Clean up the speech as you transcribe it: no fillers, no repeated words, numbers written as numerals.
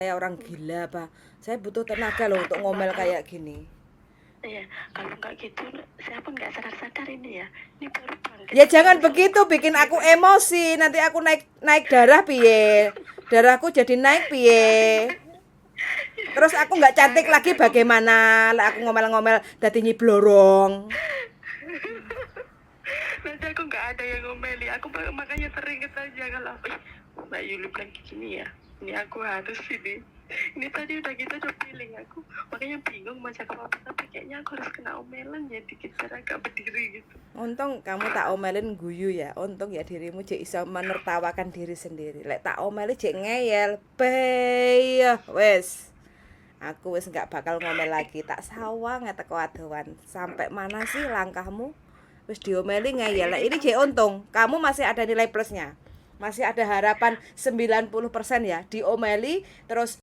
Kayak orang gila, Pak. Saya butuh tenaga loh untuk ngomel kayak gini. Iya, kalau nggak gitu, saya pun nggak sadar-sadar ini ya. Ini baru bangkit. Ya jangan begitu, bikin aku emosi. Nanti aku naik naik darah piye? Darahku jadi naik piye? Terus aku nggak cantik Jangan lagi kayak ngomong. bagaimana? Lah aku ngomel-ngomel dadi nyiblorong. Nanti aku nggak ada yang ngomeli. Aku makanya teringat aja kalau Mbak Yuli bilang gini ya. Ini aku harus ini. Ini tadi udah gitu udah feeling aku. Makanya bingung mau cakap apa. Tapi kayaknya aku harus kena omelan ya dikit biar agak berdiri gitu. Untung kamu tak omelin guyu ya. Untung ya dirimu jek iso menertawakan diri sendiri. Lek tak omeli jek ngeyel. Bey, wes. Aku wis nggak bakal ngomel lagi. Tak sawang ya teko adowan. Sampai mana sih langkahmu? Wis diomeli ngeyel. Lah ini jek untung. Kamu masih ada nilai plusnya. Masih ada harapan 90% ya. Diomeli terus